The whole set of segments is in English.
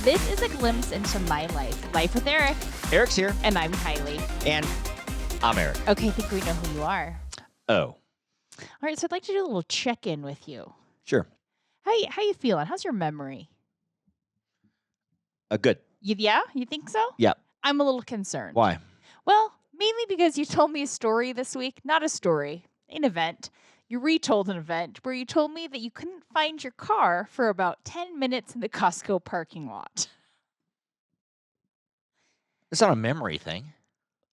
This is a glimpse into my life. Life with Eric. Eric's here. And I'm Kiley. And I'm Eric. Okay, I think we know who you are. Oh. All right, so I'd like to do a little check-in with you. Sure. How you feeling? How's your memory? Good. Yeah? You think so? Yeah. I'm a little concerned. Why? Well, mainly because you told me a story this week. Not a story, an event. You retold an event where you told me that you couldn't find your car for about 10 minutes in the Costco parking lot. It's not a memory thing.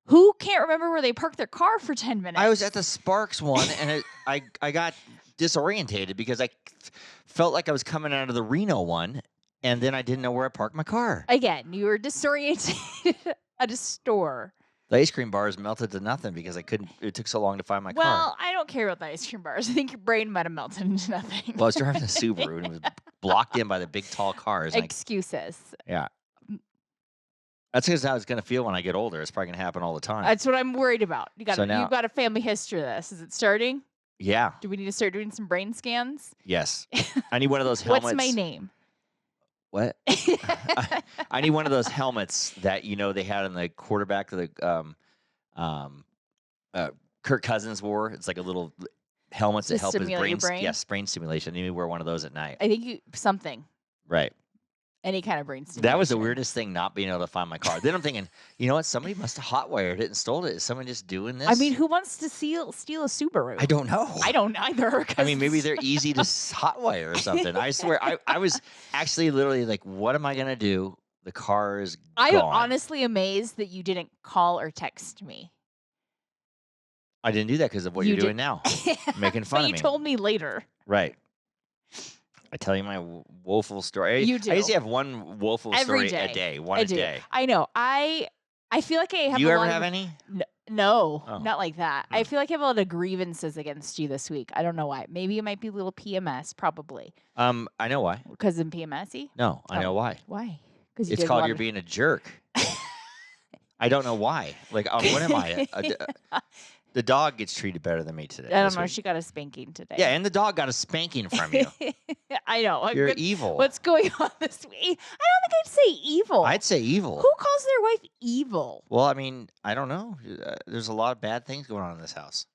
Who can't remember where they parked their car for 10 minutes? I was at the Sparks one, and I got disorientated because I felt like I was coming out of the Reno one, and then I didn't know where I parked my car. Again, you were disoriented at a store. The ice cream bars melted to nothing because I couldn't. It took so long to find my car. Well, I don't care about the ice cream bars. I think your brain might have melted into nothing. Well, I was driving a Subaru, and it was blocked in by the big, tall cars. Excuses. Yeah. That's because how it's going to feel when I get older. It's probably going to happen all the time. That's what I'm worried about. You've got a family history of this. Is it starting? Yeah. Do we need to start doing some brain scans? Yes. I need one of those helmets. What's my name? What? I need one of those helmets that they had in the quarterback of the Kirk Cousins wore. It's like a little helmet that help his brain. Yes, brain stimulation. You need to wear one of those at night. I think something. Right. Any kind of brain stimulation. That was the weirdest thing, not being able to find my car. Then I'm thinking, you know what? Somebody must have hotwired it and stole it. Is someone just doing this? I mean, who wants to steal a Subaru? I don't know. I don't either. I mean, maybe they're easy to hotwire or something. I swear, I was actually literally like, what am I going to do? The car is gone. I'm honestly amazed that you didn't call or text me. I didn't do that because of what you're doing now. Making fun of me. But you told me later. Right. I tell you my woeful story. You do. I usually have one woeful story a day. One a day. I know. I feel like I have. Do you ever have any? No, Oh. not like that. I feel like I have a lot of grievances against you this week. I don't know why. Maybe it might be a little PMS. Probably. I know why. Because I'm PMS-y? No, I know why. Why? Because It's called you're being a jerk. I don't know why. Like, what am I? The dog gets treated better than me today. I don't know. She got a spanking today. Yeah, and the dog got a spanking from you. I know. You're evil. What's going on this week? I don't think I'd say evil. I'd say evil. Who calls their wife evil? Well, I mean, I don't know. There's a lot of bad things going on in this house.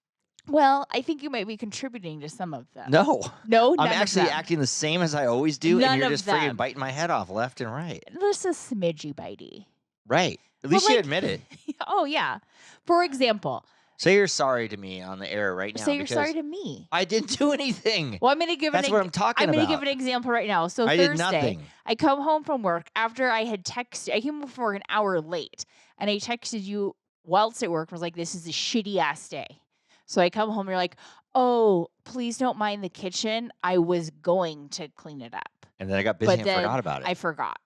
Well, I think you might be contributing to some of them. No. No, I'm actually acting the same as I always do, and you're just friggin' biting my head off left and right. This is smidgy bitey. Right. At least you admit it. Oh, yeah. For example. Say you're sorry to me on the air right now. Say you're sorry to me. I didn't do anything. Well, I'm going to give That's what I'm talking about. I'm going to give an example right now. So I Thursday, did nothing. I come home from work after I had texted. I came home from work an hour late, and I texted you whilst at work and was like, this is a shitty ass day. So I come home and you're like, oh, please don't mind the kitchen. I was going to clean it up. And then I got busy and forgot about it. I forgot.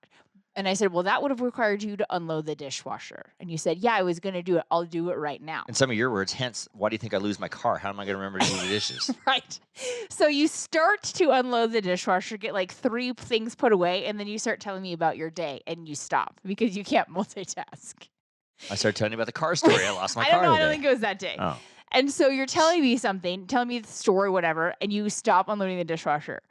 And I said, well, that would have required you to unload the dishwasher. And you said, yeah, I was going to do it. I'll do it right now. In some of your words, hence, why do you think I lose my car? How am I going to remember to do the dishes? Right. So you start to unload the dishwasher, get like 3 things put away, and then you start telling me about your day, and you stop because you can't multitask. I started telling you about the car story. I lost my car I don't know. today. I don't think it was that day. Oh. And so you're telling me something, telling me the story, whatever, and you stop unloading the dishwasher.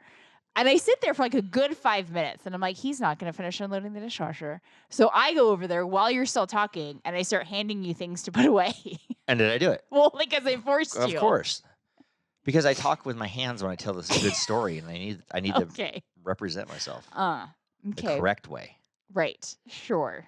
And I sit there for like a good 5 minutes, and I'm like, he's not going to finish unloading the dishwasher. So I go over there while you're still talking, and I start handing you things to put away. And did I do it? Well, because I forced you. Of course. Because I talk with my hands when I tell this good story, and I need to represent myself the correct way. Right. Sure.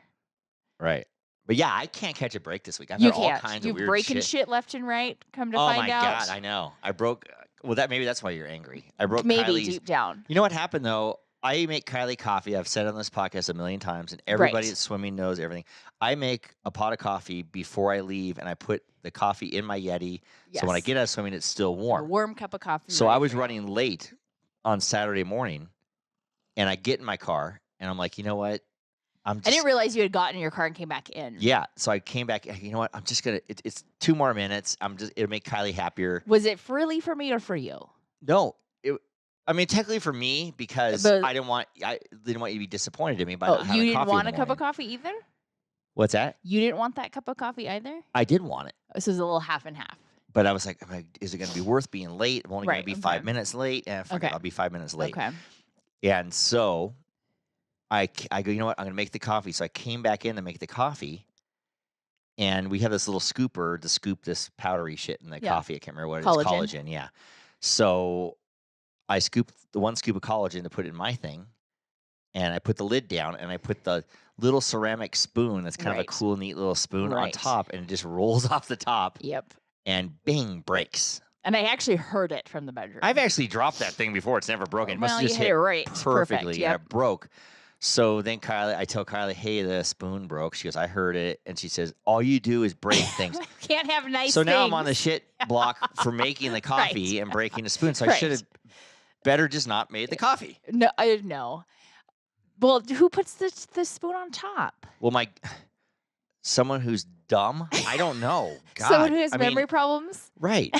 Right. But yeah, I can't catch a break this week. I've had all kinds of weird breaking shit left and right, come to find out. Oh my God, I know. I broke... Well, maybe that's why you're angry. I broke Maybe Kiley's, deep down. You know what happened, though? I make Kiley coffee. I've said on this podcast a million times, and everybody that's swimming knows everything. I make a pot of coffee before I leave, and I put the coffee in my Yeti. Yes. So when I get out of swimming, it's still warm. A warm cup of coffee. So I was running late on Saturday morning, and I get in my car, and I'm like, you know what? I didn't realize you had gotten in your car and came back in. Yeah, so I came back. You know what? I'm just gonna. It's 2 more minutes. It'll make Kiley happier. Was it really for me or for you? No, I mean technically for me because I didn't want you to be disappointed in me by not having you didn't coffee want a cup of coffee either? What's that? You didn't want that cup of coffee either? I did want it. This is a little half and half. But I was like, is it going to be worth being late? I'm only going to be 5 minutes late. And I'll be 5 minutes late. Okay. And so I go, you know what? I'm gonna make the coffee. So I came back in to make the coffee, and we have this little scooper to scoop this powdery shit in the Yeah. coffee. I can't remember what it is. Collagen. Collagen, yeah. So I scooped the 1 scoop of collagen to put in my thing, and I put the lid down, and I put the little ceramic spoon that's kind of a cool, neat little spoon on top, and it just rolls off the top. Yep. And bing, breaks. And I actually heard it from the bedroom. I've actually dropped that thing before. It's never broken. It must have just hit it right. perfectly. Perfect. Yeah, it broke. So then I tell Kiley, hey, the spoon broke. She goes, I heard it. And she says, all you do is break things. Can't have nice So things. now I'm on the shit block for making the coffee and breaking the spoon. So I should have better just not made the coffee. No, no. Well, who puts the spoon on top? Well, someone who's dumb? I don't know. God. Someone who has memory problems? Right.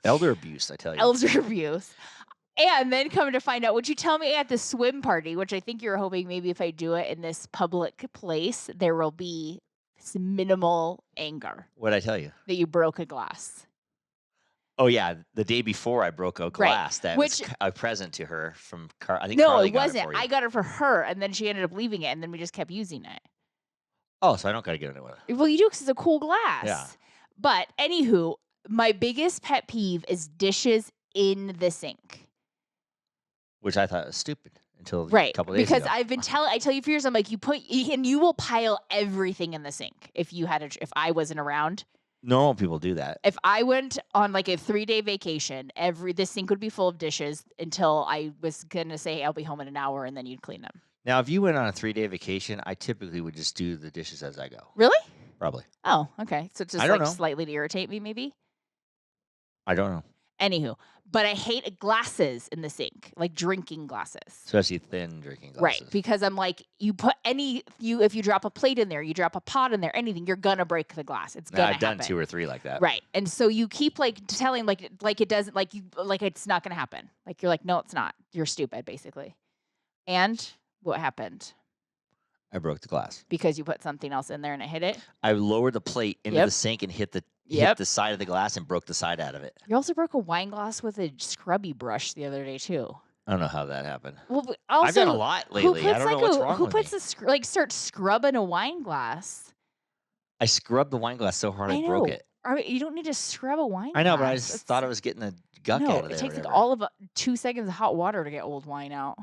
Elder abuse, I tell you. Elder abuse. And then come to find out, would you tell me at the swim party, which I think you're hoping maybe if I do it in this public place, there will be some minimal anger. What'd I tell you? That you broke a glass. Oh, yeah. The day before I broke a glass that was a present to her from I think No, Carly it got wasn't. It for you. I got it for her, and then she ended up leaving it, and then we just kept using it. Oh, so I don't got to get into it. Well, you do because it's a cool glass. Yeah. But anywho, my biggest pet peeve is dishes in the sink. Which I thought was stupid until a couple days because ago. I've been I tell you for years, I'm like, you will pile everything in the sink if I wasn't around. Normal people do that. If I went on like a 3-day vacation, the sink would be full of dishes until I was gonna say, hey, I'll be home in an hour, and then you'd clean them. Now, if you went on a 3-day vacation, I typically would just do the dishes as I go. Really? Probably. Oh, okay. So it's just slightly to irritate me, maybe? I don't know. Anywho, but I hate glasses in the sink, like drinking glasses. Especially thin drinking glasses. Right, because I'm like, if you drop a plate in there, you drop a pot in there, anything, you're gonna break the glass. It's gonna happen. I've done 2 or 3 like that. Right, and so you keep like telling like it doesn't like it's not gonna happen. Like you're like, no, it's not. You're stupid, basically. And what happened? I broke the glass because you put something else in there and it hit it. I lowered the plate into the sink and hit the side of the glass and broke the side out of it. You also broke a wine glass with a scrubby brush the other day too. I don't know how that happened. Well, also, I've done a lot lately. I don't know what's wrong with me. Who puts starts scrubbing a wine glass? I scrubbed the wine glass so hard I broke it. You don't need to scrub a wine glass. I know, but I just thought I was getting the gunk out of there. It takes like all of 2 seconds of hot water to get old wine out.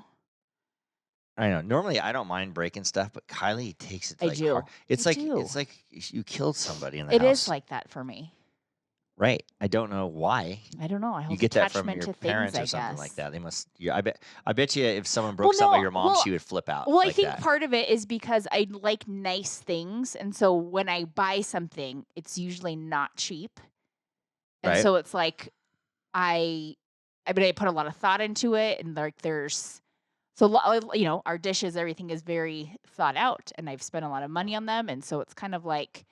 I know. Normally, I don't mind breaking stuff, but Kiley takes it. Like, I do. Hard. It's like you killed somebody in the house. It is like that for me. Right. I don't know why. I don't know. I you get that from your parents or something like that. They must. I bet you if someone broke something with your mom, she would flip out. Well, I think part of it is because I like nice things, and so when I buy something, it's usually not cheap, and so it's like I put a lot of thought into it, and like there's. So, our dishes, everything is very thought out, and I've spent a lot of money on them. And so it's kind of like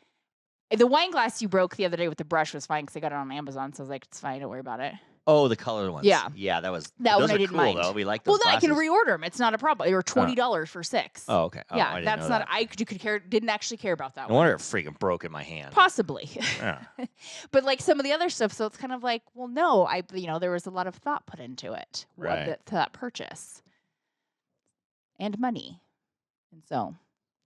the wine glass you broke the other day with the brush was fine because I got it on Amazon. So I was like, it's fine. Don't worry about it. Oh, the colored ones. Yeah. Yeah, those one I didn't cool, mind. Though. We like those then glasses. I can reorder them. It's not a problem. They were $20 for 6. Oh, okay. Oh, yeah, I that's not. Didn't actually care about that one. No wonder it freaking broke in my hand. Possibly. Yeah. But like some of the other stuff, so it's kind of like, well, no, there was a lot of thought put into it. Right. To that purchase. And money. And so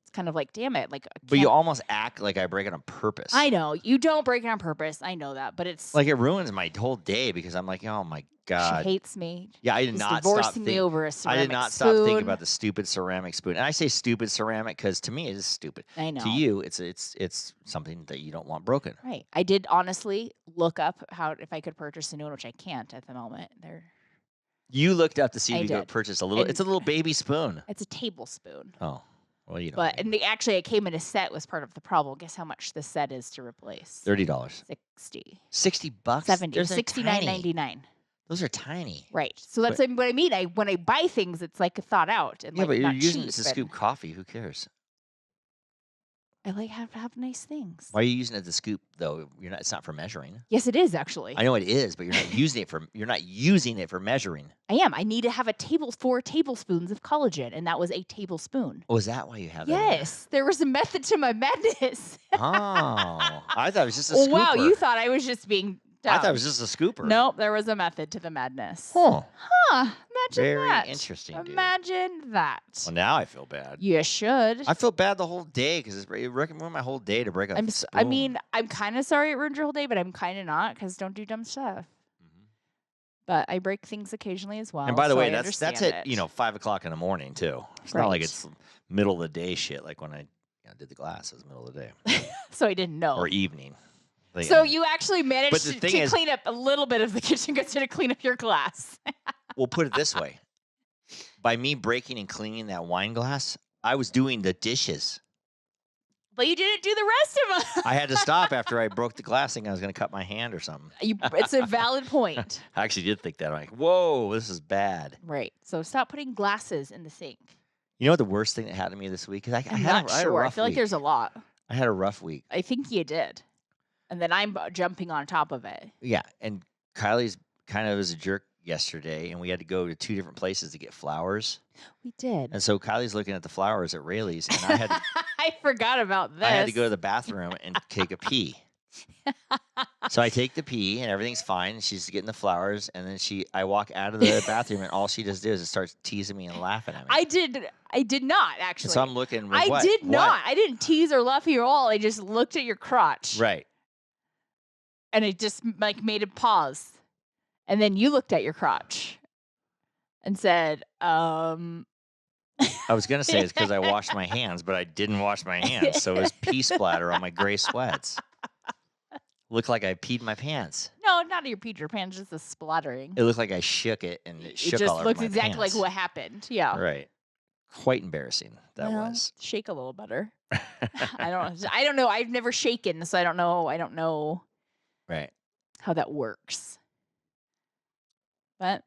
it's kind of like, damn it. But you almost act like I break it on purpose. I know. You don't break it on purpose. I know that. But it's like it ruins my whole day because I'm like, oh my God. She hates me. Yeah, I did She's not divorcing me over a ceramic I did not spoon. stop thinking about the stupid ceramic spoon. And I say stupid ceramic because to me it is stupid. I know. To you, it's something that you don't want broken. Right. I did honestly look up if I could purchase a new one, which I can't at the moment. You looked up to see if you could purchase a little. It's a little baby spoon. It's a tablespoon. Oh, well, you know. But actually, it came in a set. Was part of the problem. Guess how much the set is to replace? $30. 60. $60. 70. $69.99. Those are tiny. Right. So that's what I mean. When I buy things, it's like thought out and but you're using cheap, it to scoop coffee. Who cares? I like have nice things. Why are you using it to scoop though? It's not for measuring. Yes, it is actually. I know it is, but you're not using it for measuring. I am. I need to have 4 tablespoons of collagen, and that was a tablespoon. Oh, is that why you have that? Yes, there was a method to my madness. Oh, I thought it was just a scooper. scooper. Wow, you thought I was just being I thought it Dumb. was just a scooper. Nope, there was a method to the madness. Huh. Imagine Very that. interesting, dude. Imagine that. Well, now I feel bad. You should. I feel bad the whole day because it ruined my whole day to break up. I mean, I'm kind of sorry it ruined your whole day, but I'm kind of not because don't do dumb stuff. But I break things occasionally as well. And by the so way, I that's understand at it. 5 o'clock in the morning too. It's not like it's middle of the day shit. Like when I did the glass, it was middle of the day. So I didn't know. Or evening. So you actually managed to is, clean up a little bit of the kitchen goods to clean up your glass. We'll put it this way. By me breaking and cleaning that wine glass, I was doing the dishes. But you didn't do the rest of them. I had to stop after I broke the glass thinking I was going to cut my hand or something. It's a valid point. I actually did think that. I'm like, whoa, this is bad. Right. So stop putting glasses in the sink. You know what the worst thing that happened to me this week? Because I'm not sure. I feel like there's a lot. I had a rough week. I think you did. And then I'm jumping on top of it. Yeah. And Kiley's kind of was a jerk yesterday, and we had to go to 2 different places to get flowers. We did. And so Kiley's looking at the flowers at Rayleigh's, and I had to, I forgot about this. I had to go to the bathroom and take a pee. So I take the pee, and everything's fine. And she's getting the flowers, and then I walk out of the bathroom, and all she just does is starts teasing me and laughing at me. I did not actually. And so I'm looking. I did not. I didn't tease or laugh at you at all. I just looked at your crotch. Right. And it just made a pause. And then you looked at your crotch and said, I was going to say it's because I washed my hands, but I didn't wash my hands. So it was pee splatter on my gray sweats. Looked like I peed my pants. No, not your peed your pants, just the splattering. It looked like I shook it and it shook all over my pants. It just looks exactly like what happened. Yeah. Right. Quite embarrassing. That was. Shake a little better. I don't know. I've never shaken, so I don't know. Right. How that works. But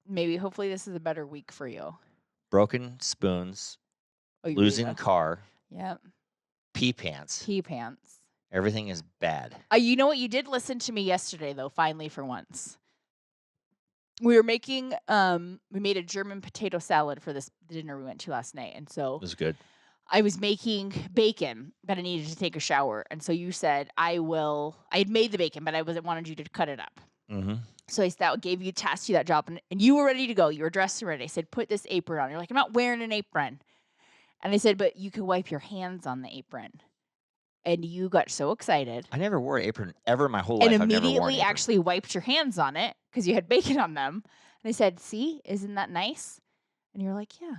maybe, hopefully, this is a better week for you. Broken spoons, losing a car, yep. pee pants. Pee pants. Everything is bad. You know what? You did listen to me yesterday, though, finally, for once. We were making, we made a German potato salad for this dinner we went to last night. And so it was good. I was making bacon, but I needed to take a shower. And so you said, I had made the bacon, but I wanted you to cut it up. Mm-hmm. So I tasked you that job, and you were ready to go. You were dressed and ready. I said, put this apron on. You're like, I'm not wearing an apron. And I said, but you can wipe your hands on the apron. And you got so excited. I never wore an apron ever in my whole life. And immediately actually wiped your hands on it because you had bacon on them. And I said, see, isn't that nice? And you're like, yeah.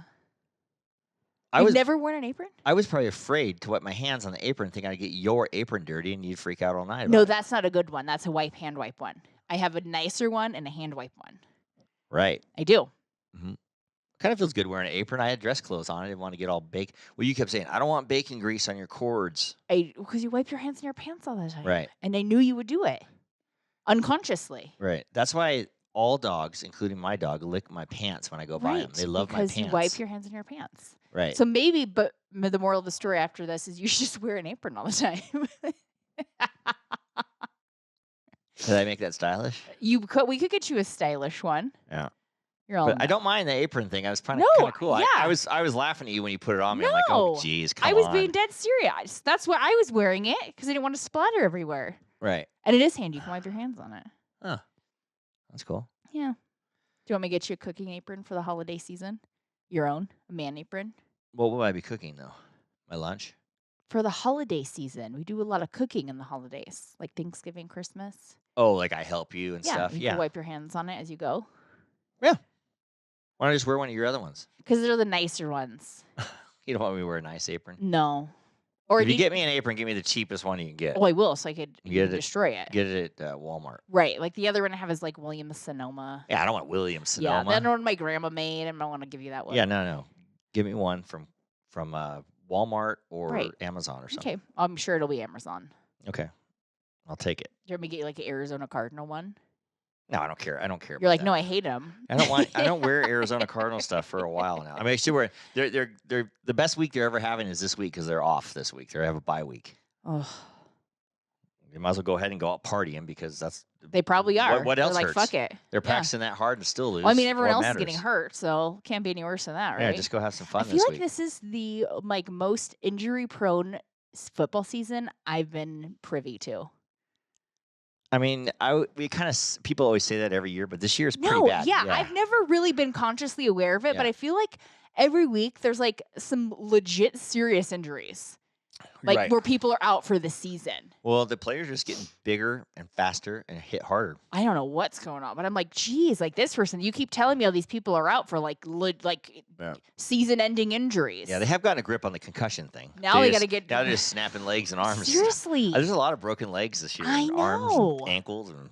You've never worn an apron? I was probably afraid to wipe my hands on the apron, thinking I'd get your apron dirty and you'd freak out all night. No, that's not a good one. That's a hand wipe one. I have a nicer one and a hand wipe one. Right. I do. Mm-hmm. Kind of feels good wearing an apron. I had dress clothes on. I didn't want to get all baked. Well, you kept saying, I don't want bacon grease on your cords. Because you wipe your hands in your pants all the time. Right. And I knew you would do it. Unconsciously. Right. That's why all dogs, including my dog, lick my pants when I go by them. They love my pants. Because you wipe your hands in your pants. Right. So maybe, but the moral of the story after this is you should just wear an apron all the time. Did I make that stylish? We could get you a stylish one. Yeah. But I don't mind the apron thing. I was kind of cool. Yeah. I was laughing at you when you put it on me. I'm like, oh, geez, come on. I was being dead serious. That's why I was wearing it, because I didn't want to splatter everywhere. Right. And it is handy. You can wipe your hands on it. Oh, that's cool. Yeah. Do you want me to get you a cooking apron for the holiday season? Your own? A man apron? What will I be cooking, though? My lunch? For the holiday season. We do a lot of cooking in the holidays, like Thanksgiving, Christmas. Oh, like I help you and stuff? You can wipe your hands on it as you go. Yeah. Why don't I just wear one of your other ones? Because they're the nicer ones. You don't want me to wear a nice apron? No. Or if you get me an apron, give me the cheapest one you can get. Oh, I will, so I could destroy it. Get it at Walmart. Right. Like the other one I have is like Williams-Sonoma. Yeah, I don't want Williams-Sonoma. Yeah, that one my grandma made. I don't want to give you that one. Yeah, no. Give me one from Walmart or Amazon or something. Okay. I'm sure it'll be Amazon. Okay. I'll take it. Do you want me to get you like an Arizona Cardinal one? No, I don't care. I don't care. You're like, no, I hate them. I don't wear Arizona Cardinal stuff for a while now. I mean, I still wear. They're the best week they're ever having is this week because they're off this week. They have a bye week. Oh. You might as well go ahead and go out partying because that's. They probably are. What else? They're hurts? Like, fuck it. They're practicing that hard and still lose. Well, I mean, everyone else is getting hurt, so can't be any worse than that, right? Yeah, just go have some fun this week. I feel like this is the most injury-prone football season I've been privy to. I mean, people always say that every year, but this year is pretty No, bad. yeah, I've never really been consciously aware of it, but I feel like every week there's like some legit serious injuries. Like Right. where people are out for the season. Well, the players are just getting bigger and faster and hit harder. I don't know what's going on, but I'm like, geez, like this person, you keep telling me all these people are out for like season-ending injuries. Yeah, they have gotten a grip on the concussion thing. Now they got to get. Now they're just snapping legs and arms. Seriously, there's a lot of broken legs this year. I know. Arms, and ankles, and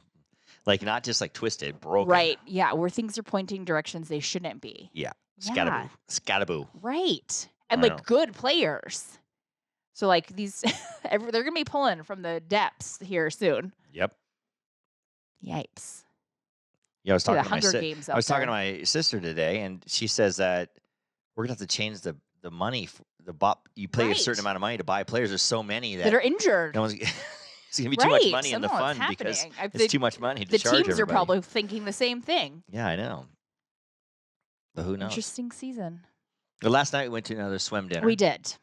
like not just like twisted, broken. Right? Yeah, where things are pointing directions they shouldn't be. Yeah, Yeah. Scattaboo. Right, and like good players. So like these, they're gonna be pulling from the depths here soon. Yep. Yipes. Yeah, I was talking to to my sister today, and she says that we're gonna have to change the money. You pay a certain amount of money to buy players. There's so many that are injured. No one's, it's gonna be too much money in the fund because it's too much money to charge everybody. The teams are probably thinking the same thing. Yeah, I know. But who knows? Interesting season. Well, last night we went to another swim dinner. We did.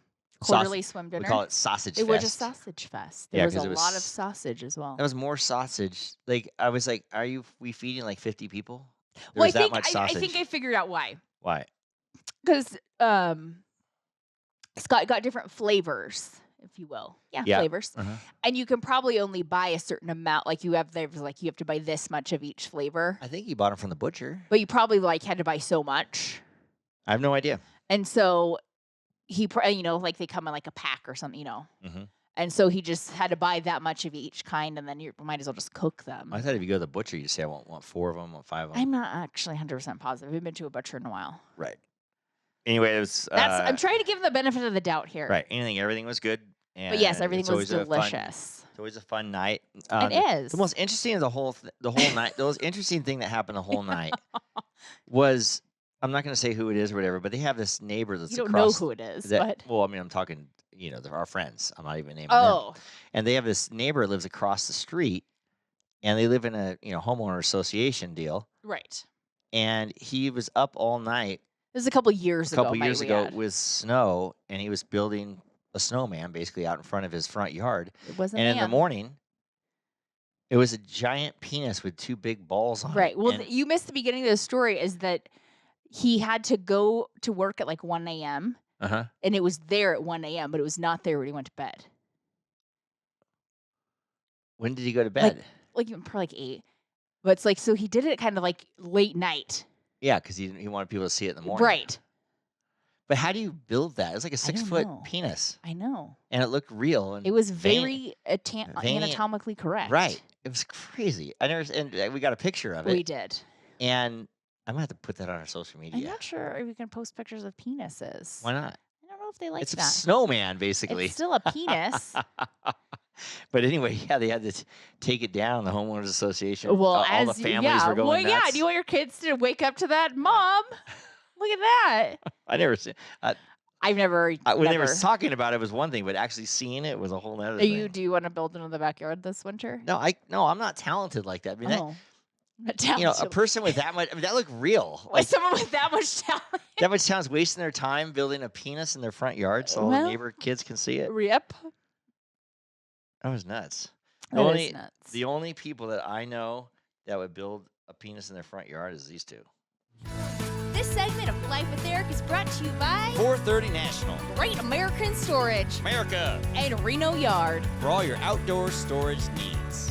Quarterly swim dinner. We call it Sausage Fest. It was a sausage fest. There was a lot of sausage as well. There was more sausage. Like I was like, we feeding like 50 people? Well, I think I figured out why. Why? Because Scott got different flavors, if you will. Yeah. Flavors. Uh-huh. And you can probably only buy a certain amount. Like you have to buy this much of each flavor. I think you bought them from the butcher. But you probably had to buy so much. I have no idea. And so he, like they come in like a pack or something, Mm-hmm. And so he just had to buy that much of each kind, and then you might as well just cook them. I thought if you go to the butcher, you say, I want 4 of them, want 5 of them. I'm not actually 100% positive. I haven't been to a butcher in a while. Right. Anyway, it was... I'm trying to give him the benefit of the doubt here. Right. Everything was good. But yes, everything was delicious. It's always a fun night. It is. The most interesting of the whole night, the most interesting thing that happened the whole night was... I'm not going to say who it is or whatever, but they have this neighbor that's across. You don't know who it is, but... Well, I mean, I'm talking, they're our friends. I'm not even naming them. And they have this neighbor that lives across the street, and they live in a, homeowner association deal. Right. And he was up all night. This is a couple years ago. With snow, and he was building a snowman basically out in front of his front yard. It wasn't in the morning, it was a giant penis with 2 big balls on it. Right. Well, you missed the beginning of the story is that he had to go to work at like 1 a.m. Uh-huh. And it was there at 1 a.m., but it was not there when he went to bed. When did he go to bed? Like probably like 8. But it's like, so he did it kind of like late night. Yeah, because he wanted people to see it in the morning. Right. But how do you build that? It was like a 6-foot penis. I know. And it looked real. And it was very anatomically correct. Right. It was crazy. And we got a picture of it. We did. And I'm going to have to put that on our social media. I'm not sure if we can post pictures of penises. Why not? I don't know if they like that. It's a snowman, basically. It's still a penis. But anyway, yeah, they had to take it down, the homeowners association. Well, all the families were going nuts. Yeah, do you want your kids to wake up to that? Mom, look at that. I never seen I've never. When they were talking about it was one thing, but actually seeing it was a whole other thing. Do you want to build in the backyard this winter? No, I'm not talented like that. I mean, a person with that much, that looked real. Like someone with that much talent. That much talent's wasting their time building a penis in their front yard so all the neighbor kids can see it. Yep. That was nuts. That is nuts. The only people that I know that would build a penis in their front yard is these 2. This segment of Life with Eric is brought to you by 430 National, Great American Storage, America, and Reno Yard for all your outdoor storage needs.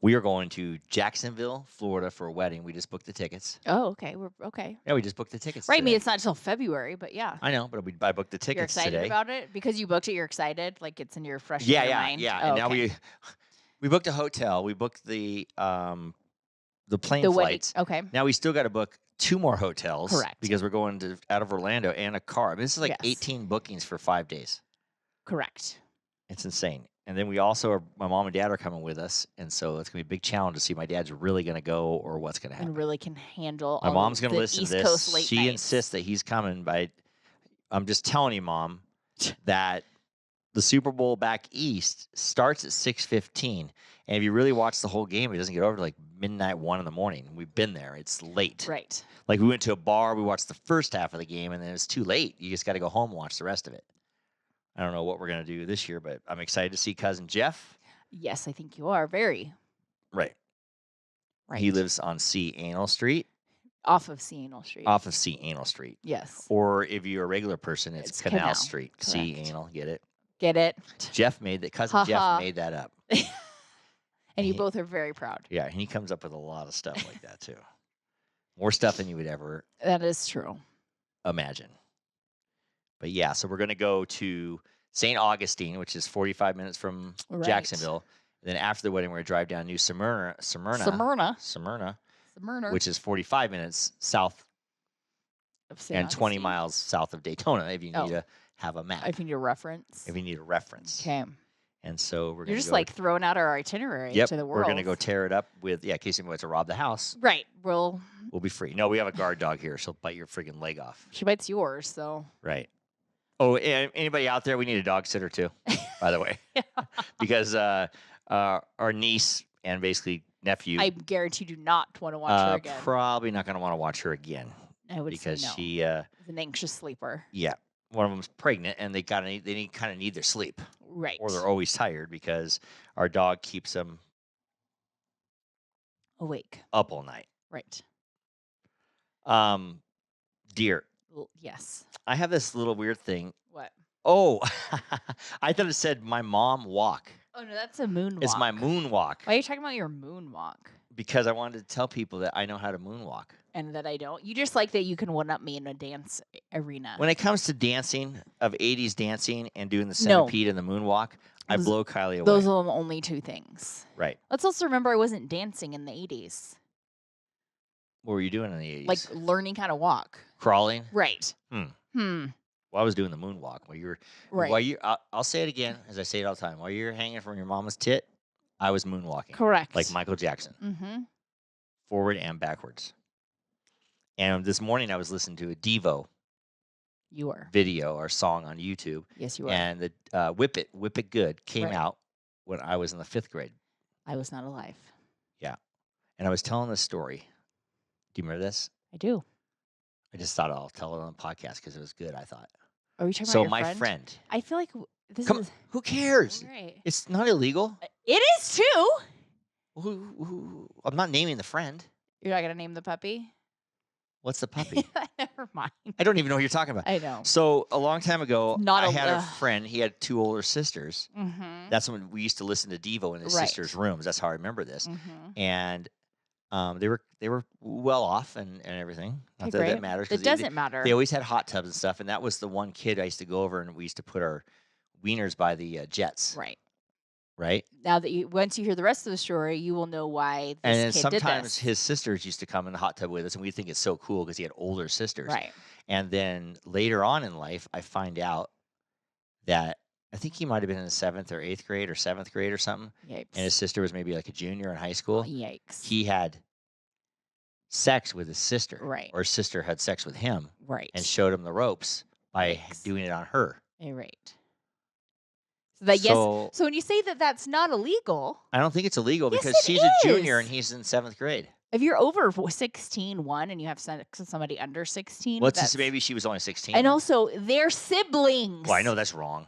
We are going to Jacksonville, Florida for a wedding. We just booked the tickets. Oh, okay. We're okay. Yeah, we just booked the tickets. Right. Today. I mean, it's not until February, but yeah. I know, but I booked the tickets. You're excited today. About it because you booked it. You're excited, like it's in your fresh mind. Yeah. Oh, and now we booked a hotel. We booked the plane flights. Okay. Now we still got to book 2 more hotels. Correct. Because we're going out of Orlando and a car. I mean, this is like 18 bookings for 5 days. Correct. It's insane. And then we also my mom and dad are coming with us, and so it's gonna be a big challenge to see if my dad's really gonna go or what's gonna happen. And really can handle. My mom's gonna listen East to this. Coast late she nights. insists that he's coming, but I'm just telling you, Mom, that the Super Bowl back east starts at 6:15, and if you really watch the whole game, it doesn't get over to like midnight, 1 in the morning. We've been there; it's late. Right. Like we went to a bar, we watched the first half of the game, and then it's too late. You just got to go home and watch the rest of it. I don't know what we're going to do this year, but I'm excited to see cousin Jeff. Yes, I think you are. Very. Right. Right. He lives on C. Anal Street. Off of C. Anal Street. Off of C. Anal Street. Yes. Or if you're a regular person, it's Canal Street. Correct. C. Anal. Get it? Get it? Jeff made that. Cousin Jeff made that up. And you both are very proud. Yeah, and he comes up with a lot of stuff like that too. More stuff than you would ever That is true. imagine. But yeah, so we're going to go to St. Augustine, which is 45 minutes from Jacksonville. And then after the wedding, we're going to drive down New Smyrna, which is 45 minutes south of St. and 20 Augustine. miles south of Daytona if you need to have a map. If you need a reference. If you need a reference. Okay. And so we're going to You're just like throwing out our itinerary to the world. We're going to go tear it up with, in case anybody wants to rob the house. Right. We'll be free. No, we have a guard dog here. She'll bite your friggin' leg off. She bites yours, so. Right. Oh, and anybody out there, we need a dog sitter too, by the way. Because our niece and basically nephew. I guarantee do not want to watch her again. Probably not going to want to watch her again. I would because say no. she is an anxious sleeper. Yeah. One of them's pregnant and they kind of need their sleep. Right. Or they're always tired because our dog keeps them awake. Up all night. Right. Deer. Yes. I have this little weird thing. What? Oh, I thought it said my mom walk. Oh, no, that's a moonwalk. It's my moonwalk. Why are you talking about your moonwalk? Because I wanted to tell people that I know how to moonwalk. And that I don't. You just like that you can one-up me in a dance arena. When it comes to dancing, of 80s dancing and doing the centipede and the moonwalk, I blow Kiley away. Those are the only two things. Right. Let's also remember I wasn't dancing in the 80s. What were you doing in the 80s? Like learning how to walk. Crawling? Right. Well, I was doing the moonwalk. While you were, I'll say it again, as I say it all the time. While you're hanging from your mama's tit, I was moonwalking. Correct. Like Michael Jackson. Mm-hmm. Forward and backwards. And this morning I was listening to a Devo video or song on YouTube. Yes, you were. And the Whip It Good came out when I was in the 5th grade. I was not alive. Yeah. And I was telling this story. Do you remember this? I do. I just thought I'll tell it on the podcast because it was good, I thought. Are we talking about your my friend? I feel like this Come is... on, who cares? Right. It's not illegal. It is too. I'm not naming the friend. You're not going to name the puppy? What's the puppy? Never mind. I don't even know what you're talking about. I know. So a long time ago, I had a friend. He had 2 older sisters. Mm-hmm. That's when we used to listen to Devo in his sisters' rooms. That's how I remember this. Mm-hmm. And they were well off and everything. Not that that matters. It doesn't matter. They always had hot tubs and stuff. And that was the one kid I used to go over and we used to put our wieners by the jets. Right. Right. Now that once you hear the rest of the story, you will know why this kid did this. And sometimes his sisters used to come in the hot tub with us, and we think it's so cool because he had older sisters. Right. And then later on in life, I find out that I think he might have been in the 7th or 8th grade or 7th grade or something. Yikes. And his sister was maybe like a junior in high school. Oh, yikes. He had sex with his sister. Right. Or his sister had sex with him. Right. And showed him the ropes by doing it on her. Right. So when you say that that's not illegal, I don't think it's illegal because she's a junior and he's in 7th grade. If you're over 16, and you have sex with somebody under 16, maybe she was only 16. And also, they're siblings. Well, I know that's wrong.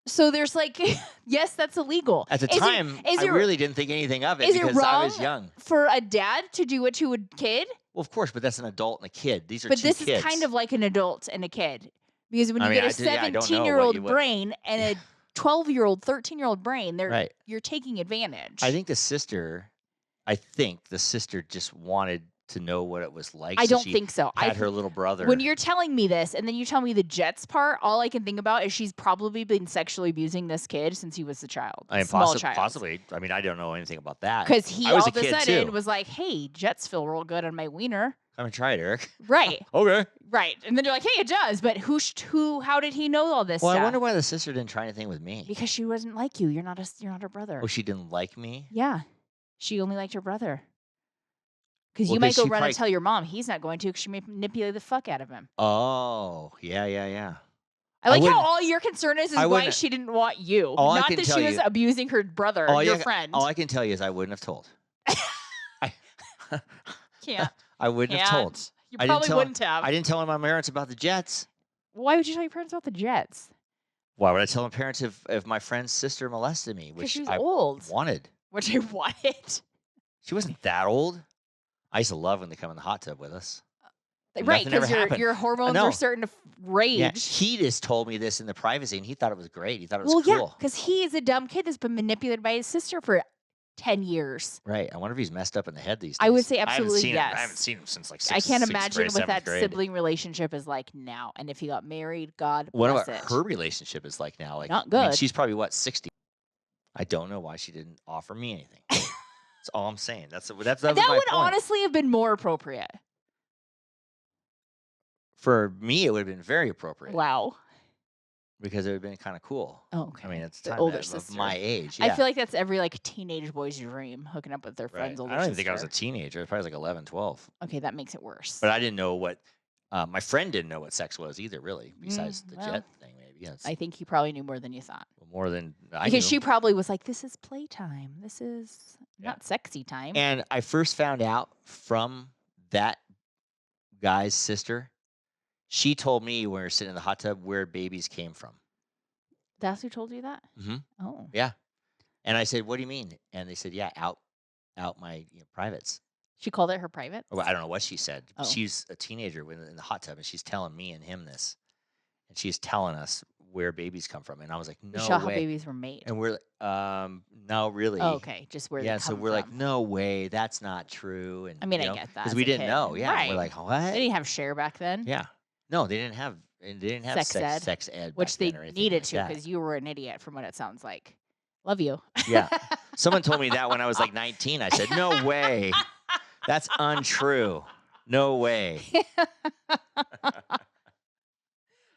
So there's like, yes, that's illegal. At the time, I really didn't think anything of it because I was young. For a dad to do it to a kid? Well, of course, but that's an adult and a kid. These are two kids. But this is kind of like an adult and a kid. Because when you get a 17-year-old brain and a 12-year-old, 13-year-old brain, you're taking advantage. I think the sister just wanted to know what it was like. I don't think so. Had her little brother. When you're telling me this, and then you tell me the Jets part, all I can think about is she's probably been sexually abusing this kid since he was a child. I mean, small child. Possibly. I mean, I don't know anything about that. Because he all of a sudden was like, hey, Jets feel real good on my wiener. Come and try it, Eric. Right. Okay. Right. And then you're like, hey, it does. But how did he know all this stuff? Well, I wonder why the sister didn't try anything with me. Because she wasn't like you. You're not her brother. Oh, she didn't like me? Yeah. She only liked her brother. Because you might go run and tell your mom. He's not going to because she may manipulate the fuck out of him. Oh, yeah. I like how all your concern is why she didn't want you. Not that she was abusing her brother, your friend. All I can tell you is I wouldn't have told. Can't. I wouldn't have told. You probably wouldn't have. I didn't tell my parents about the Jets. Why would you tell your parents about the Jets? Why would I tell my parents if my friend's sister molested me, which she was I old. wanted? Which I wanted. She wasn't that old. I used to love when they come in the hot tub with us. Right, Nothing ever because happened. your hormones No. are starting to rage. Yeah, he just told me this in the privacy, and he thought it was great. He thought it was Well, yeah, cool. because he is a dumb kid that's been manipulated by his sister for 10 years. Right. I wonder if he's messed up in the head these days. I would say absolutely yes. I haven't seen him since like I can't sixth imagine grade, what that seventh grade. sibling relationship is like now. And if he got married, God What bless about it. her relationship is like now? Like, Not I mean, good. she's probably what, 60? I don't know why she didn't offer me anything. That's all I'm saying. That was That my would point. honestly have been more appropriate. For me, it would have been very appropriate. Wow. Because it would have been kind of cool. Oh, okay. I mean, it's The time older of sister. my age. I Yeah. feel like that's every like teenage boy's dream, hooking up with their Right. friend's older I don't even sister. think I was a teenager. I was probably like 11, 12. Okay, that makes it worse. But I didn't know what, my friend didn't know what sex was either, really, besides the well, jet thing, maybe. Yes. I think he probably knew more than you thought. More than I Because knew. she probably was like, this is playtime. This is Yeah. not sexy time. And I first found out from that guy's sister. She told me when we were sitting in the hot tub where babies came from. That's who told you that? Mm-hmm. Oh. Yeah. And I said, "What do you mean?" And they said, "Yeah, out my privates." She called it her private? Well, I don't know what she said. Oh. She's a teenager in the hot tub, and she's telling me and him this, and she's telling us where babies come from. And I was like, "No Show how way!" babies were made. And we're like, "No, really." Oh, okay, just where Yeah. they So come we're like, from. "No way, that's not true." And I mean, you I know, get that. because as we a didn't kid. know. Yeah. Right. We're like, "What?" They didn't have share back then. Yeah. No, they didn't have. And they didn't have Sex ed, ed, which back they then or anything needed like to that. because you were an idiot from what it sounds like. Love you. Yeah. Someone told me that when I was like 19. I said, "No way. That's untrue. No way."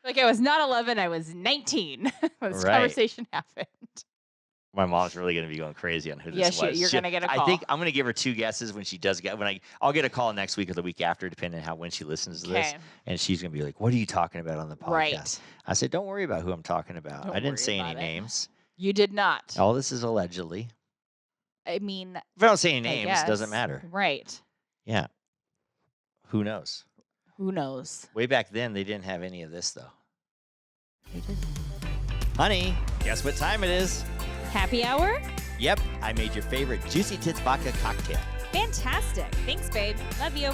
Like I was not 11, I was 19 when this Right. conversation happened. My mom's really going to be going crazy on who this Yes, was. you're gonna get a I call. think I'm going to give her 2 guesses when she does get I'll get a call next week or the week after, depending on when she listens to this. Okay. And she's going to be like, "What are you talking about on the podcast?" Right. I said, "Don't worry about who I'm talking about. Don't I didn't worry say any about it. names. You did not. All this is allegedly. I mean, If I don't say any I names, it doesn't guess. matter." Right. Yeah. Who knows? Who knows? Way back then, they didn't have any of this, though. They did. Honey, guess what time it is? Happy hour? Yep, I made your favorite Juicy Tits Vodka cocktail. Fantastic. Thanks, babe. Love you.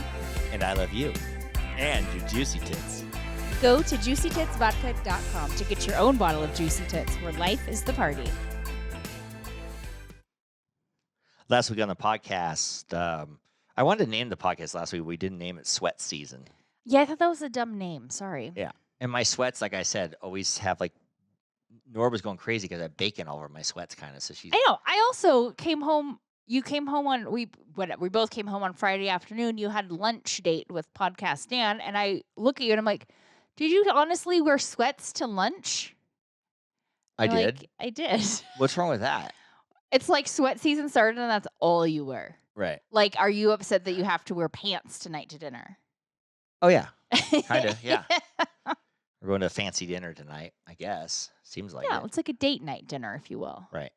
And I love you. And your Juicy Tits. Go to juicytitsvodka.com to get your own bottle of Juicy Tits, where life is the party. Last week on the podcast, I wanted to name the podcast last week. We didn't name it Sweat Season. Yeah, I thought that was a dumb name. Sorry. Yeah. And my sweats, like I said, always have like, Nora was going crazy because I have bacon all over my sweats, kind of. So she's. I know. I also came home. You came home on we both came home on Friday afternoon. You had lunch date with Podcast Dan, and I look at you and I'm like, "Did you honestly wear sweats to lunch?" I You're did. like, I did. What's wrong with that? It's like sweat season started, and that's all you wear. Right. Like, are you upset that you have to wear pants tonight to dinner? Oh, yeah. Kind of, yeah. We're going to a fancy dinner tonight, I guess. Seems like Yeah, it. it's like a date night dinner, if you will. Right.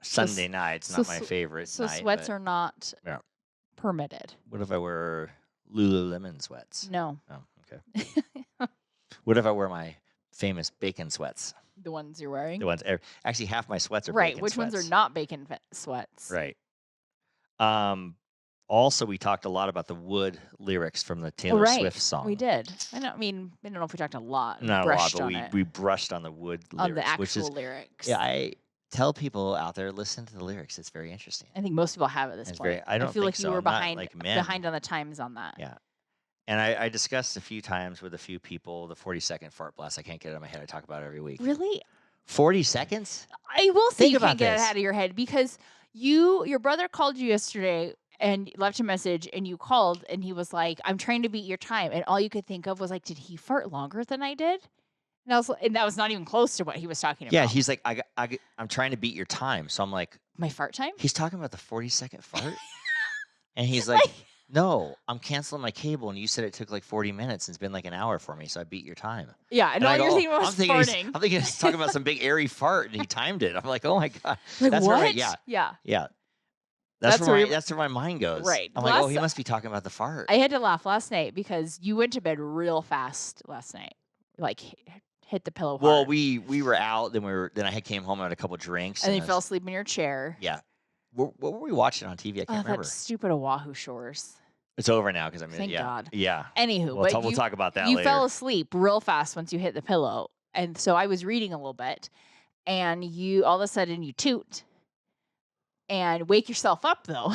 So Sunday night's so not my favorite So night. sweats but are not Yeah. permitted. What if I wear Lululemon sweats? No, Oh, okay. What if I wear my famous bacon sweats? the ones you're wearing. The ones, actually, half my sweats are Right. bacon Which sweats. ones are not bacon sweats? Right. Also, we talked a lot about the Wood lyrics from the Taylor Right. Swift song. We did. I don't know if we talked a lot. Not a lot, brushed but on it, we brushed on the Wood lyrics, on the actual which is lyrics. yeah. I tell people out there, listen to the lyrics. It's very interesting. I think most people have at this It's point. very- I don't feel think like you so. were I'm not behind like men. behind on the times on that. Yeah. And I discussed a few times with a few people the 40-second fart blast. I can't get it out of my head. I talk about it every week. Really? 40 seconds? I will say Think you about can't get this. it out of your head because your brother called you yesterday and left a message, and you called, and he was like, "I'm trying to beat your time," and all you could think of was like, "Did he fart longer than I did?" And that was not even close to what he was talking about. Yeah, he's like, I'm trying to beat your time. So I'm like, my fart time. he's talking about the 40-second fart? And he's like, no, I'm canceling my cable. And you said it took like 40 minutes. And it's been like an hour for me. So I beat your time. Yeah, and I all go, you're thinking I'm was thinking farting. I'm thinking he's talking about some big airy fart. And he timed it. I'm like, oh my God. Like, That's what? where yeah. Yeah. That's where you- that's where my mind goes. Right. I'm like, oh, Last- he must be talking about the fart. I had to laugh last night because you went to bed real fast last night. Like hit the pillow hard. Well, we were out, then I came home and had a couple drinks. And then you fell asleep in your chair. Yeah. What were we watching on TV? I can't remember. That stupid Oahu Shores. It's over now because Thank God. Yeah. Anywho, we'll talk about that later. You fell asleep real fast once you hit the pillow. And so I was reading a little bit, and you all of a sudden you toot and wake yourself up though.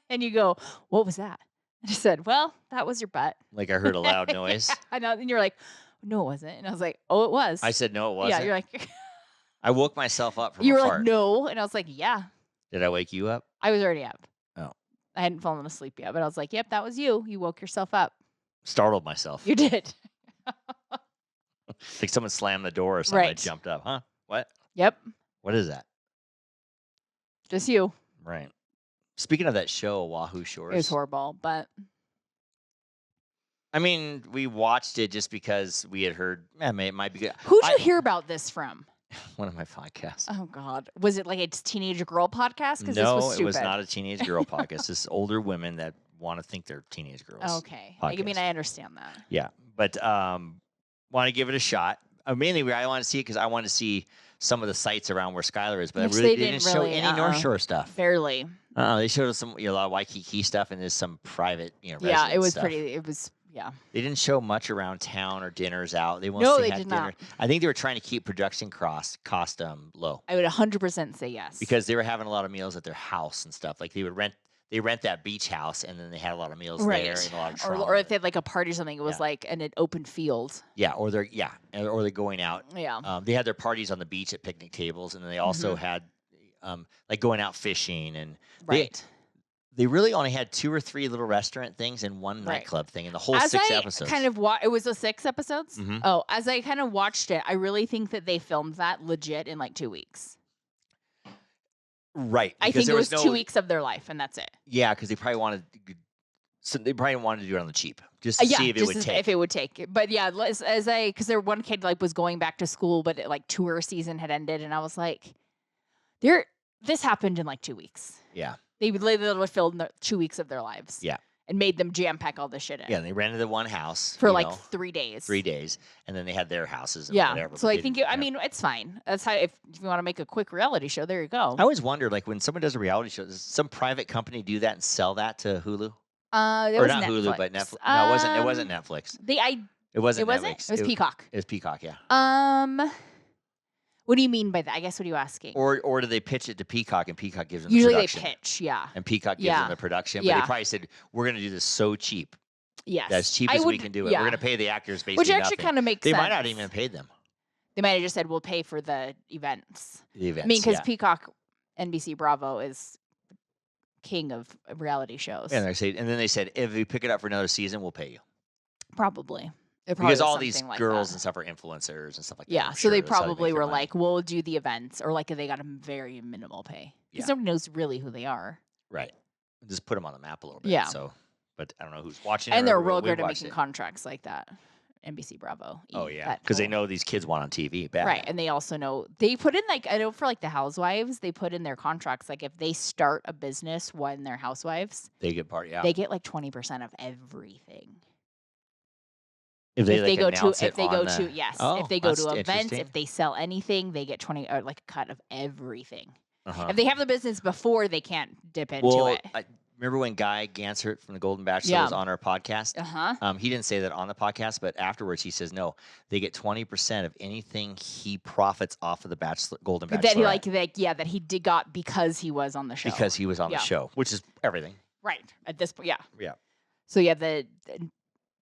And you go, what was that? And I said, well, that was your butt. Like I heard a loud noise. I know. And you're like, no, it wasn't. And I was like, oh, it was. I said, no, it wasn't. Yeah, you're like. I woke myself up from You a were fart. like, no. And I was like, yeah. Did I wake you up? I was already up. Oh. I hadn't fallen asleep yet, but I was like, yep, that was you. You woke yourself up. Startled myself. You did. Like someone slammed the door or something. Right. I jumped up. Huh? What? Yep. What is that? Just you. Right. Speaking of that show, Oahu Shores. It was horrible, but. I mean, we watched it just because we had heard, it might be good. Who'd you hear about this from? One of my podcasts. Oh, God. Was it like a teenage girl podcast? No, it was not a teenage girl podcast. It's older women that want to think they're teenage girls. Okay. I mean, I understand that. Yeah. But want to give it a shot. Mainly, I want to see it because I want to see some of the sites around where Skylar is. But Which they didn't show really, any North Shore stuff. Barely. They showed us some a lot of Waikiki stuff and there's some private, Yeah, it was stuff. pretty. It was. Yeah. They didn't show much around town or dinners out. They did had not. I think they were trying to keep production cost low. I would 100% say yes. Because they were having a lot of meals at their house and stuff. Like they rent that beach house and then they had a lot of meals there and a lot of trauma. Or if they had like a party or something, it was like an open field. Yeah, or they're going out. Yeah. They had their parties on the beach at picnic tables, and then they also had like going out fishing and They really only had 2 or 3 little restaurant things and one nightclub thing in the whole 6 episodes. It was the 6 episodes? Mm-hmm. Oh, as I kind of watched it, I really think that they filmed that legit in like 2 weeks. Right. I think it was 2 weeks of their life, and that's it. Yeah, because they probably wanted to do it on the cheap, just to see if it would take. If it would take. But yeah, because their one kid like was going back to school, but like tour season had ended, and I was like, this happened in like 2 weeks. Yeah. They literally filled 2 weeks of their lives. Yeah. And made them jam pack all this shit in. Yeah, and they rented the one house for like 3 days. 3 days, and then they had their houses. And whatever. So I think I mean it's fine. That's how if you want to make a quick reality show, there you go. I always wonder, like when someone does a reality show, does some private company do that and sell that to Hulu? Or not Netflix. Hulu, but Netflix. No, it wasn't Netflix. It wasn't Netflix. It was Peacock. It was Peacock, yeah. What do you mean by that? I guess what are you asking? Or do they pitch it to Peacock and Peacock gives them Usually the production? They pitch, yeah. And Peacock gives them the production. But they probably said, we're going to do this so cheap. Yes. As cheap as we can do it. Yeah. We're going to pay the actors basically Which actually kind of makes sense. They might not even have paid them. They might have just said, we'll pay for the events. I mean, because Peacock, NBC Bravo is king of reality shows. And then they said, if we pick it up for another season, we'll pay you. Probably. Because all these girls and stuff are influencers and stuff like that. Yeah, so they probably were like, we'll do the events, or like they got a very minimal pay. Because nobody knows really who they are. Right. Just put them on the map a little bit. Yeah. So, but I don't know who's watching and it. they're real good at making contracts like that. NBC Bravo. Oh, yeah. Because they know these kids want on TV. Bad. Right. And they also know, they put in like, I know for like the housewives, they put in their contracts, like if they start a business when they're housewives. They get They get like 20% of everything. If they go to events, if they sell anything, they get 20 or like a cut of everything. If they have the business before, they can't dip into it. Remember when Guy Gansert from the Golden Bachelor was on our podcast? He didn't say that on the podcast, but afterwards he says no. They get 20% of anything he profits off of the Golden Bachelor. That he got because he was on the show. Because he was on the show, which is everything. Right at this point, yeah. Yeah. So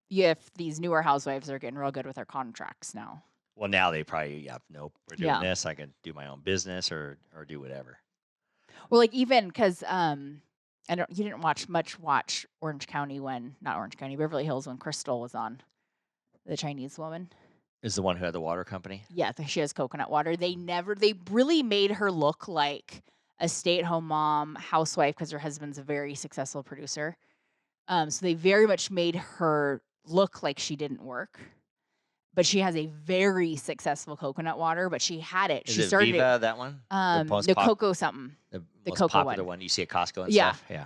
if these newer housewives are getting real good with their contracts now. Well, now they probably, nope, we're doing this. I can do my own business or do whatever. Well, like even because you didn't watch Beverly Hills when Crystal was on, the Chinese woman. Is the one who had the water company? Yeah, she has coconut water. They really made her look like a stay-at-home mom, housewife, because her husband's a very successful producer. So they very much made her look like she didn't work, but she has a very successful coconut water. But she had it. She started Viva, that one. The cocoa something. The most cocoa popular one you see at Costco and stuff. Yeah.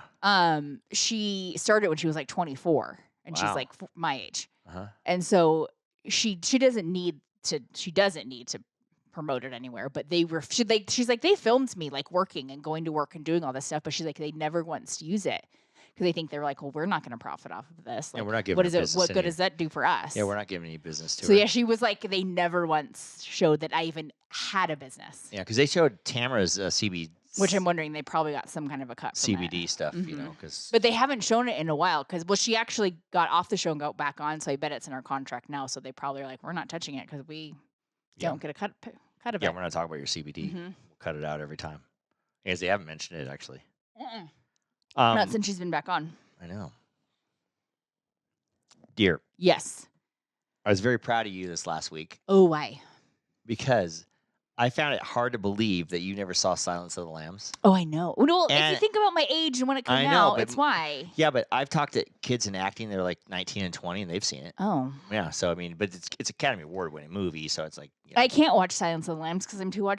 She started when she was like 24, and she's like my age. Uh-huh. And so she doesn't need she doesn't need to promote it anywhere. But she's like, they filmed me like working and going to work and doing all this stuff, but she's like, they never once use it because they think they're like, well, we're not going to profit off of this. Like, we're not giving what her is it? business What good any- does that do for us? Yeah, we're not giving any business to So her. yeah, she was like, they never once showed that I even had a business. Yeah, because they showed Tamara's Which I'm wondering they probably got some kind of a cut from CBD it. stuff, you know, because But they haven't shown it in a while because she actually got off the show and got back on, so I bet it's in our contract now. So they probably are like, we're not touching it because we don't get a cut of it. Yeah, we're not talking about your CBD. We'll cut it out every time. Because they haven't mentioned it actually. Not since she's been back on. I know. Dear. Yes. I was very proud of you this last week. Oh, why? Because I found it hard to believe that you never saw Silence of the Lambs. Oh, I know. Well, if And you think about my age and when it came out, it's why. Yeah, but I've talked to kids in acting that are like 19 and 20, and they've seen it. Oh. Yeah, so I mean, but it's Academy Award-winning movie, so it's like... You know. I can't watch Silence of the Lambs because I'm too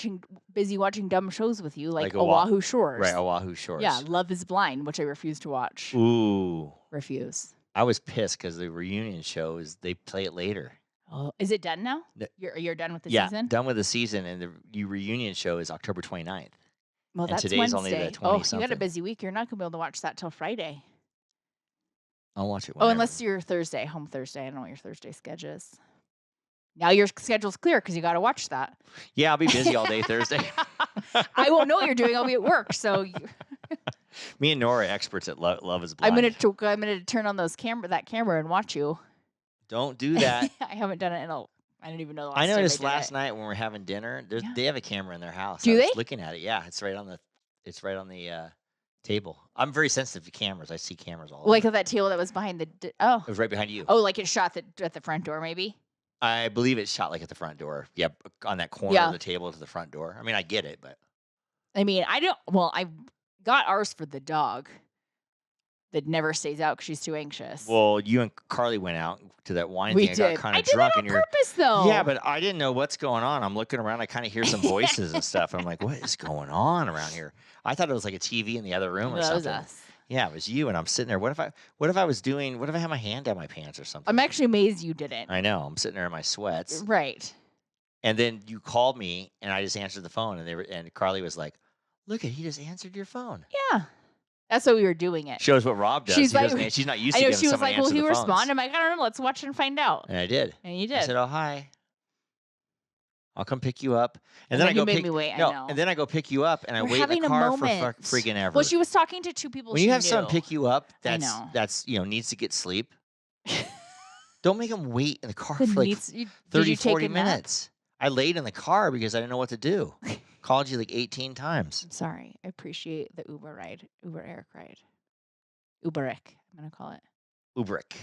busy watching dumb shows with you, like Oahu Shores. Right, Oahu Shores. Yeah, Love is Blind, which I refuse to watch. Ooh. Refuse. I was pissed because the reunion show they play it later. Oh, is it done now? You're done with the season? Yeah, done with the season, and the reunion show is October 29th. Well, that's today's Wednesday. only the 20 Oh, something. you got a busy week. You're not going to be able to watch that till Friday. I'll watch it whenever. Oh, unless you're home Thursday. I don't know what your Thursday schedule is. Now your schedule's clear because you got to watch that. Yeah, I'll be busy all day Thursday. I won't know what you're doing. I'll be at work, so... Me and Nora are experts at Love is Blind. I'm gonna turn on that camera and watch you. Don't do that. I haven't done it in I don't even know. I noticed last night when we're having dinner, they have a camera in their house. Do I they? was looking at it. Yeah, it's right on the table. I'm very sensitive to cameras. I see cameras all over. Like that table that was behind the. It was right behind you. Oh, like it shot at the front door, maybe. I believe it shot like at the front door. Yeah, on that corner of the table to the front door. I mean, I get it, but. I mean, I don't. Well, I got ours for the dog. That never stays out because she's too anxious. Well, you and Carly went out to that wine thing. We did. I got kind of drunk, and you're purpose though. Yeah, but I didn't know what's going on. I'm looking around. I kind of hear some voices and stuff. I'm like, what is going on around here? I thought it was like a TV in the other room or something. That was us. Yeah, it was you, and I'm sitting there. What if I had my hand down my pants or something? I'm actually amazed you didn't. I know. I'm sitting there in my sweats. Right. And then you called me, and I just answered the phone, and Carly was like, "Look, he just answered your phone." Yeah. That's what we were doing it. Shows what Rob does. She's not used to getting someone to answer the phones. She was like, "Will he respond?" I'm like, "I don't know. Let's watch and find out." And I did. And you did. I said, "Oh, hi. I'll come pick you up." And then I go pick. Me wait, I know. And then I go pick you up, and I wait in the car for freaking ever. Well, she was talking to two people. When you have someone pick you up, that's needs to get sleep. Don't make them wait in the car for like 30, 40 minutes. I laid in the car because I didn't know what to do. Called you like 18 times. I'm sorry. I appreciate the Uber Eric ride. Uberic, I'm going to call it. Uberic.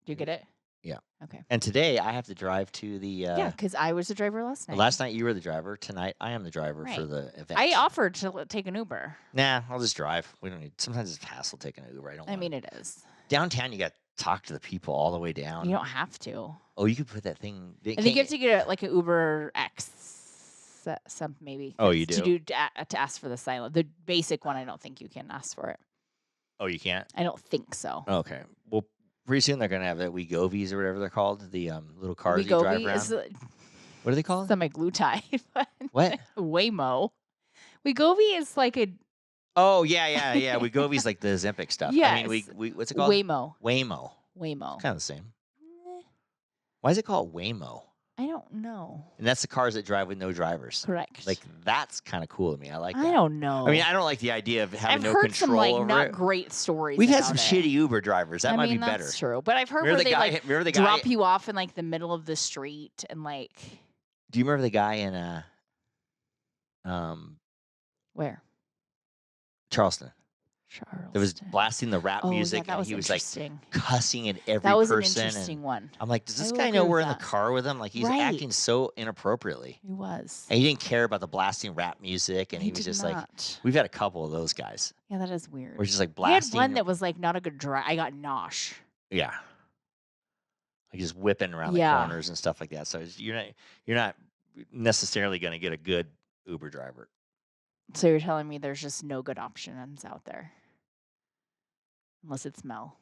Do you get it? Yeah. Okay. And today I have to drive to the... yeah, because I was the driver last night. Last night you were the driver. Tonight I am the driver for the event. I offered to take an Uber. Nah, I'll just drive. We don't need... Sometimes it's hassle taking an Uber. I mean, it is. Downtown, you got to talk to the people all the way down. You don't have to. Oh, you could put that thing... I think you have to get like an Uber X. Some maybe. Oh, you do? To ask for the silent. The basic one, I don't think you can ask for it. Oh, you can't? I don't think so. Okay. Well, pretty soon they're going to have that Wegovies or whatever they're called. The little cars you drive around. What are they called? Semaglutide. What? Waymo. Wegovy is like a... Oh, yeah. Wegovy's like the Ozempic stuff. Yes. I mean, what's it called? Waymo. It's kind of the same. Why is it called Waymo? I don't know. And that's the cars that drive with no drivers. Correct. Like, that's kind of cool to me. I like that. I don't know. I mean, I don't like the idea of having no control over it. I've heard over some, not great stories. We've had some shitty Uber drivers. That might be better. That's true. But I've heard where they drop you off in, like, the middle of the street and, like... Do you remember the guy in, Where? Charleston. That was blasting the rap music, yeah, and he was like cussing at every person. That was an interesting one. I'm like, does this guy know we're in the car with him? Like, he's acting so inappropriately. He was. And he didn't care about the blasting rap music, and he was just like, we've had a couple of those guys. Yeah, that is weird. We're just like blasting. We had one that was like not a good drive. I got nosh. Yeah. Like just whipping around the corners and stuff like that. So you're not necessarily going to get a good Uber driver. So you're telling me there's just no good options out there? Unless it's Mel.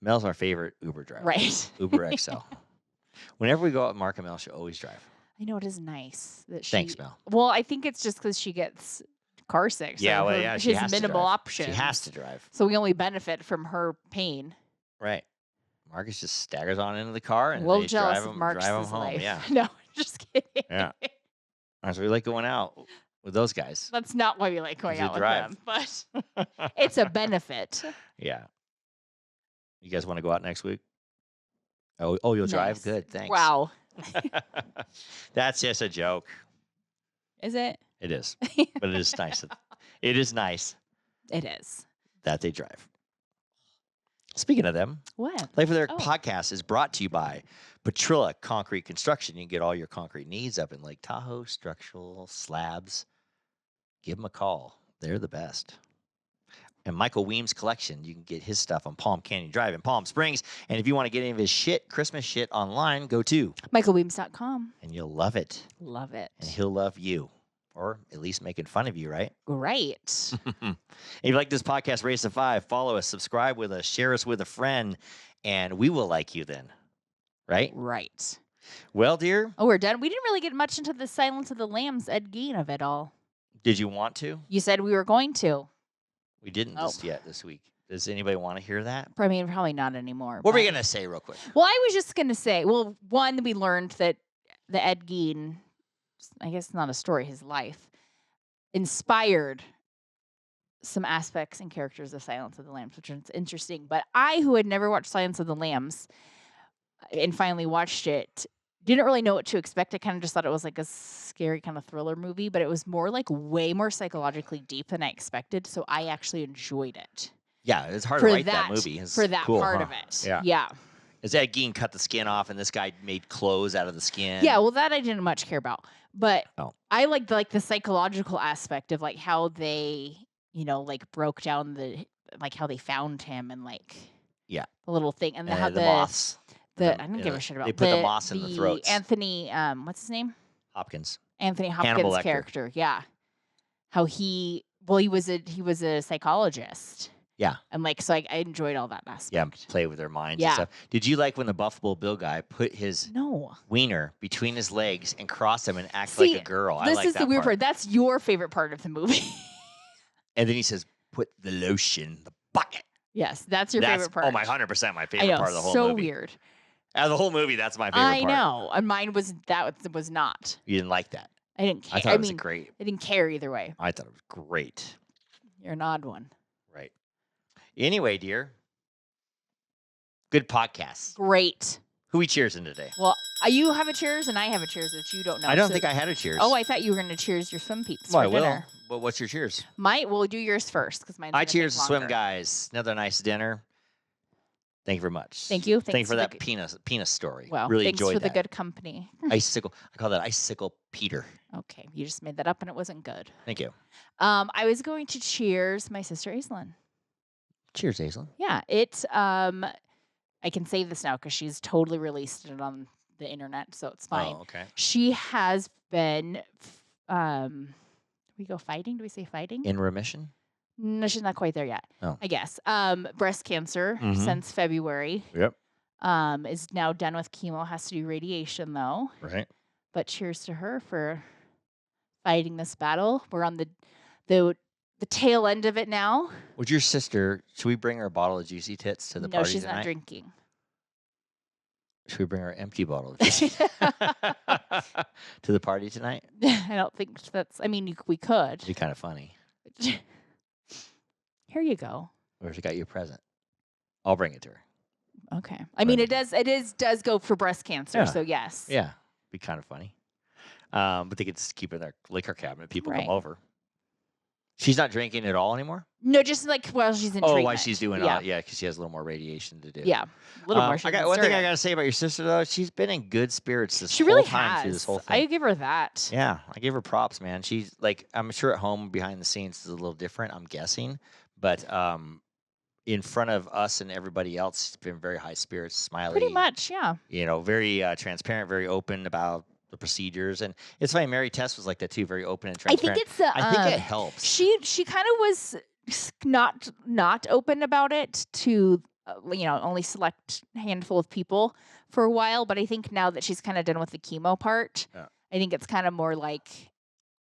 Mel's our favorite Uber driver. Right. Uber XL. Whenever we go out, Mark and Mel should always drive. I know it is nice that she. Thanks, Mel. Well, I think it's just because she gets car sick. So she has has minimal to drive. options. She has to drive. So we only benefit from her pain. Right. Marcus just staggers on into the car and a little they jealous drive of him Marcus's home. life. Yeah. No, just kidding. Yeah. So we like going out with those guys. That's not why we like going out with drive. them, but it's a benefit. Yeah. You guys want to go out next week? Oh, you'll drive? Nice. Good, thanks. Wow. That's just a joke. Is it? It is. But it is nice. It is nice It is. that they drive. Speaking of them, What? Life of Their Oh. podcast is brought to you by Petrilla Concrete Construction. You can get all your concrete needs up in Lake Tahoe, structural, slabs. Give them a call. They're the best. And Michael Weems Collection, you can get his stuff on Palm Canyon Drive in Palm Springs. And if you want to get any of his Christmas shit online, go to MichaelWeems.com. and you'll love it. Love it. And he'll love you. Or at least making fun of you, right? Great. If you like this podcast, rate us a 5, follow us, subscribe with us, share us with a friend, and we will like you then. Right? Right. Well, dear, Oh, we're done. We didn't really get much into the Silence of the Lambs, Ed Gein of it all. did you want to? You said we were going to. We didn't Oh. just yet this week. Does anybody want to hear that? I mean, probably not anymore. What were but- you going to say real quick? Well, I was just going to say, well, one, we learned that the Ed Gein, I guess not a story, his life, inspired some aspects and characters of Silence of the Lambs, which is interesting. But I, who had never watched Silence of the Lambs and finally watched it, didn't really know what to expect. I kind of just thought it was like a scary kind of thriller movie, but it was more like way more psychologically deep than I expected. So I actually enjoyed it. Yeah, it's hard For to write that movie. It's For that cool, part huh? of it. Yeah. Yeah. Is Ed Gein cut the skin off and this guy made clothes out of the skin? Yeah, well, that I didn't much care about, but Oh. I liked the psychological aspect of like how they, like broke down like how they found him and like Yeah. the little thing and And how the moths. I don't give a shit about They put the moths in the throats. Anthony, what's his name? Hopkins. Anthony Hannibal Hopkins' Lecter. character. Yeah, how he was a psychologist. Yeah. And like so I enjoyed all that aspect. Yeah, play with their minds Yeah. and stuff. Did you like when the Buffalo Bill guy put his No. wiener between his legs and crossed them and act See, like a girl? I This like is that the weird part. part. That's your favorite part of the movie. And then he says, "Put the lotion in the bucket." Yes, that's your favorite part. Oh, my 100% my I favorite know, part of the whole so movie. weird. Out of the whole movie, that's my favorite I part. know, and mine was not. You didn't like that. I didn't care. I thought I it was mean, great. I didn't care either way. I thought it was great. You're an odd one. Right. Anyway, dear. Good podcast. Great. Who we cheersing today? Well, you have a cheers and I have a cheers that you don't know. I don't so- think I had a cheers. Oh, I thought you were going to cheers your swim peeps Well, for I will. dinner. But what's your cheers? We'll do yours first because mine. I cheers the swim guys. Another nice dinner. Thank you very much. Thank you. Thank you Thanks for for that penis story. Well, really thanks enjoyed for the that. good company. Icicle. I call that Icicle Peter. Okay, you just made that up and it wasn't good. Thank you. I was going to cheers my sister Aislinn. Cheers, Aislinn. Yeah, it's I can say this now because she's totally released it on the internet, so it's fine. Oh, okay. She has been, we go fighting? Do we say fighting? In remission? No, she's not quite there yet. Oh. I guess. Breast cancer Mhm. since February. Yep. Is now done with chemo. Has to do radiation though. Right. But cheers to her for fighting this battle. We're on the tail end of it now. Would your sister, should we bring her a bottle of Juicy Tits to the No, party she's tonight? not drinking. Should we bring her an empty bottle of Juicy to the party tonight? I don't think that's. I mean, we could. It'd be kind of funny. Here you go. Or she got you a present. I'll bring it to her. Okay. I mean, Right. it does go for breast cancer. Yeah. So yes. Yeah. Be kind of funny. But they could just keep it in their liquor cabinet. People Right. come over. She's not drinking at all anymore? No, just like while she's in treatment. While she's doing yeah. all, yeah, because she has a little more radiation to do. Yeah. A little more. I got one thing I got to say about your sister, though. She's been in good spirits this She whole really time has. through this whole I thing. give her that. Yeah, I give her props, man. She's like, I'm sure at home behind the scenes is a little different, I'm guessing. But in front of us and everybody else, she's been very high spirits, smiley. Pretty much, yeah. Very transparent, very open about the procedures. And it's funny, Mary Tess was like that too, very open and I transparent. think it's I think it helps. She kind of was not open about it to only select handful of people for a while. But I think now that she's kind of done with the chemo part, I think it's kind of more like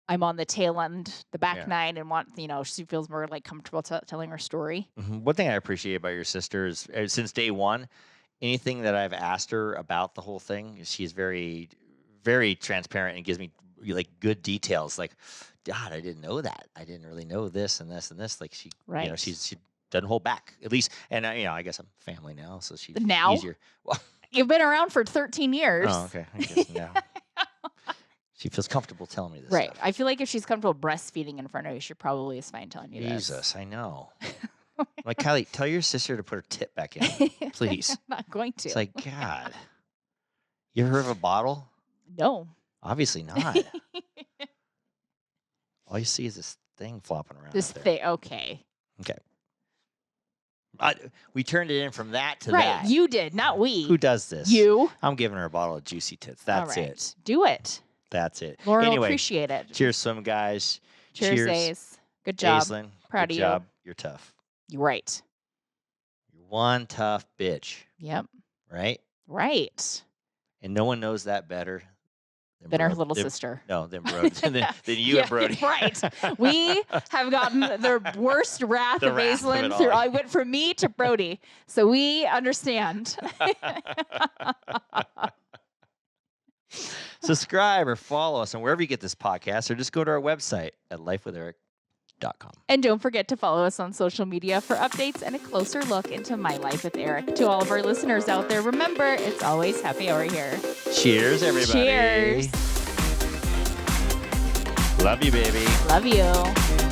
I'm on the tail end, the back nine, and she feels more like comfortable telling her story. Mm-hmm. One thing I appreciate about your sister is since day one, anything that I've asked her about the whole thing, she's very, very transparent and gives me like good details. Like, God, I didn't know that. I didn't really know this and this and this. Like she doesn't hold back, at least. And I guess I'm family now, so she's easier. Well, you've been around for 13 years. Oh, okay. I guess now. She feels comfortable telling me this Right. stuff. I feel like if she's comfortable breastfeeding in front of you, she probably is fine telling you this. Jesus, I know. Like, Kiley, tell your sister to put her tip back in, please. I'm not going to. It's like, God. You ever heard of a bottle? No. Obviously not. All you see is this thing flopping around. This thing, okay. Okay. We turned it in from that to right, that. Right, you did, not we. Who does this? You. I'm giving her a bottle of Juicy Tits. That's it. Do it. That's it. Lauren anyway, will appreciate it. Cheers, swim guys. Cheers, Ace. Good job. Aislinn, proud good of job. you. You're tough. You're right. You're one tough bitch. Yep. Right? Right. And no one knows that better than our little sister. No, than Brody. than you and Brody. Right. We have gotten the worst wrath of Aislinn through. I went from me to Brody. So we understand. Subscribe or follow us on wherever you get this podcast, or just go to our website at lifewitheric.com. And don't forget to follow us on social media for updates and a closer look into my life with Eric. To all of our listeners out there, remember, it's always happy hour here. Cheers, everybody. Cheers. Love you, baby. Love you.